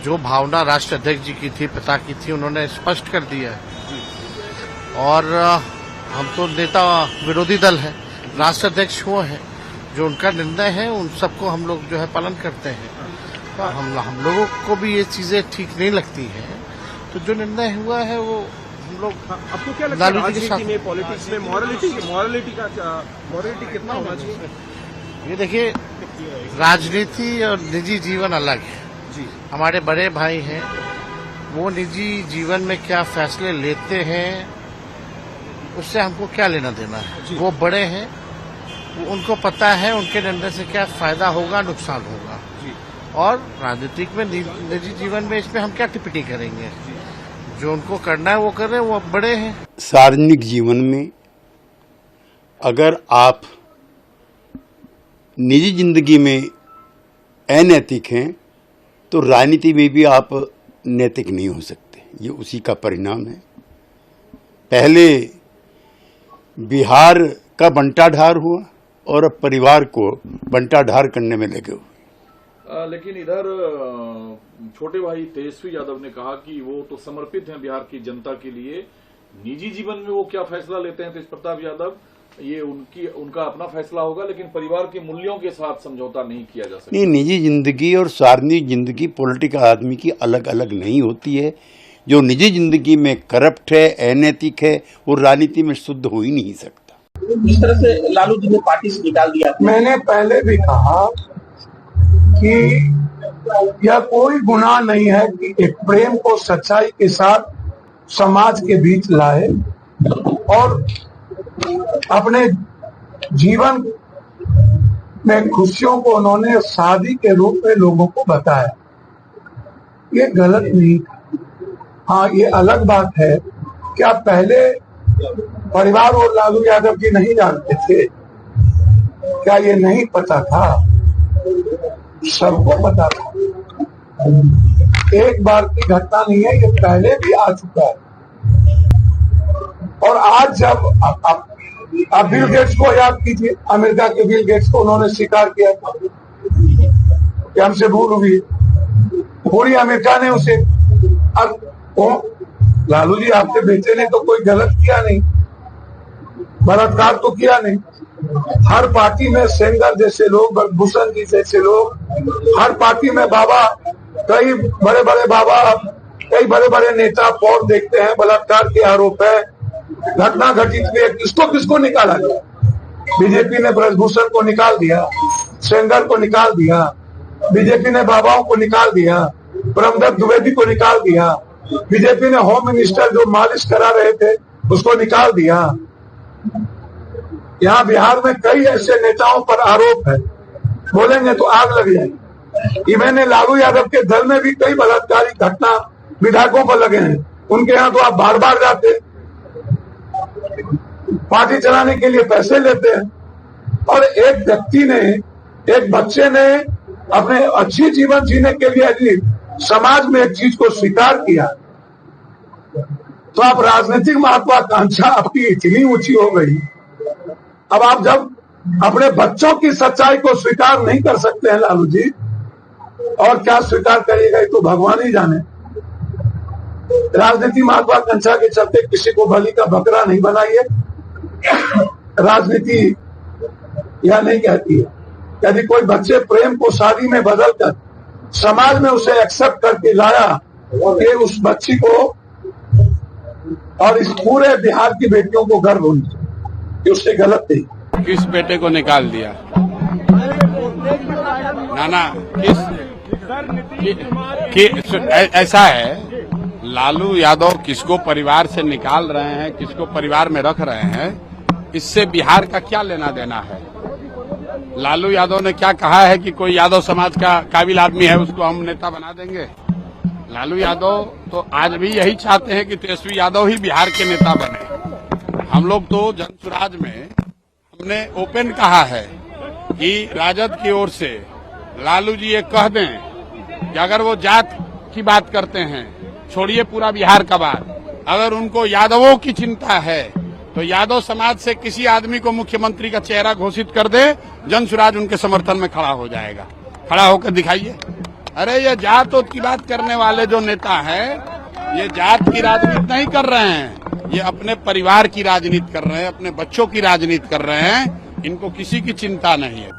जो भावना राष्ट्र अध्यक्ष जी की थी, पिता की थी, उन्होंने स्पष्ट कर दिया है। और हम तो नेता विरोधी दल है, राष्ट्र अध्यक्ष वो है, जो उनका निर्णय है उन सबको हम लोग जो है पालन करते हैं। तो हम लोगों को भी ये चीजें ठीक नहीं लगती हैं। तो जो निर्णय हुआ है वो हम लोग आपको क्या लगता है राजनीति में, पॉलिटिक्स में मॉरलिटी कितना होना चाहिए? ये देखिए, राजनीति और निजी जीवन अलग है जी। हमारे बड़े भाई हैं, वो निजी जीवन में क्या फैसले लेते हैं उससे हमको क्या लेना देना है। वो बड़े हैं, उनको पता है उनके निर्णय से क्या फायदा होगा, नुकसान होगा। और राजनीतिक में निजी जीवन में इसमें हम क्या टिप्पणी करेंगे। जो उनको करना है वो कर रहे हैं, वो बड़े हैं। सार्वजनिक जीवन में अगर आप निजी जिंदगी में अनैतिक हैं तो राजनीति में भी आप नैतिक नहीं हो सकते। ये उसी का परिणाम है। पहले बिहार का बंटाढार हुआ और अब परिवार को बंटाढार करने में लगे हुए। लेकिन इधर छोटे भाई तेजस्वी यादव ने कहा कि वो तो समर्पित हैं बिहार की जनता के लिए। निजी जीवन में वो क्या फैसला लेते हैं तेज प्रताप यादव, ये उनका अपना फैसला होगा, लेकिन परिवार के मूल्यों के साथ समझौता नहीं किया जा सकता। नहीं, निजी जिंदगी और सार्वजनिक जिंदगी पॉलिटिकल आदमी की अलग अलग नहीं होती है। जो निजी जिंदगी में करप्ट है, अनैतिक है, वो राजनीति में शुद्ध हो ही नहीं सकता। जिस तरह से लालू जी ने पार्टी से निकाल दिया, मैंने पहले भी कहा कि यह कोई गुनाह नहीं है कि एक प्रेम को सच्चाई के साथ समाज के बीच लाए और अपने जीवन में खुशियों को उन्होंने शादी के रूप में लोगों को बताया। ये गलत नहीं था। हाँ, ये अलग बात है कि आप पहले परिवार और लालू यादव जी नहीं जानते थे क्या? ये नहीं पता था? सबको पता था। एक बार की घटना नहीं है, ये पहले भी आ चुका है। और आज जब आप बिल गेट्स को याद कीजिए, अमेरिका के बिल गेट्स को उन्होंने स्वीकार किया था कि हमसे भूल हुई। पूरी अमेरिका ने उसे, अब लालू जी आपके बेटे ने तो कोई गलत किया नहीं, बलात्कार तो किया नहीं। हर पार्टी में सेंगर जैसे लोग, भूषण जी जैसे लोग, हर पार्टी में बाबा, कई बड़े बड़े बाबा, कई बड़े बड़े नेता पौर देखते हैं। बलात्कार के आरोप है, घटना घटित हुई है, किसको निकाला गया? बीजेपी ने ब्रजभूषण को निकाल दिया, सेंगर को निकाल दिया, बीजेपी ने बाबाओं को निकाल दिया, ब्रह्मदत्त द्विवेदी को निकाल दिया, बीजेपी ने होम मिनिस्टर जो मालिश करा रहे थे उसको निकाल दिया। यहाँ बिहार में कई ऐसे नेताओं पर आरोप है, बोलेंगे तो आग लग जाएगी। इवन लालू यादव के दल में भी कई बलात्कारी घटना विधायकों पर लगे हैं। उनके यहाँ तो आप बार बार जाते, पार्टी चलाने के लिए पैसे लेते हैं। और एक व्यक्ति ने, एक बच्चे ने अपने अच्छी जीवन जीने के लिए यदि समाज में एक चीज को स्वीकार किया तो आप राजनीतिक महत्वाकांक्षा आपकी इतनी ऊंची हो गई। अब आप जब अपने बच्चों की सच्चाई को स्वीकार नहीं कर सकते हैं लालू जी, और क्या स्वीकार करिएगा तो भगवान ही जाने। राजनीति महत्वाकांक्षा के चलते किसी को बलि का बकरा नहीं बनाइए। राजनीति यह नहीं कहती है यदि कोई बच्चे प्रेम को शादी में बदलकर समाज में उसे एक्सेप्ट करके लाया और ये उस बच्ची को और इस पूरे बिहार की बेटियों को गर्व होनी चाहिए कि उससे गलत नहीं। किस बेटे को निकाल दिया? नाना ऐसा है, लालू यादव किसको परिवार से निकाल रहे हैं, किसको परिवार में रख रहे हैं, इससे बिहार का क्या लेना देना है? लालू यादव ने क्या कहा है कि कोई यादव समाज का काबिल आदमी है उसको हम नेता बना देंगे? लालू यादव तो आज भी यही चाहते हैं कि तेजस्वी यादव ही बिहार के नेता बने। हम लोग तो जनसुराज में हमने ओपन कहा है कि राजद की ओर से लालू जी ये कह दें कि अगर वो जात की बात करते हैं, छोड़िए पूरा बिहार का बात, अगर उनको यादवों की चिंता है तो यादव समाज से किसी आदमी को मुख्यमंत्री का चेहरा घोषित कर दे, जनसुराज उनके समर्थन में खड़ा हो जाएगा। खड़ा होकर दिखाइए। अरे ये जात वोत की बात करने वाले जो नेता हैं, ये जात की राजनीति नहीं कर रहे हैं, ये अपने परिवार की राजनीति कर रहे हैं, अपने बच्चों की राजनीति कर रहे हैं। इनको किसी की चिंता नहीं है।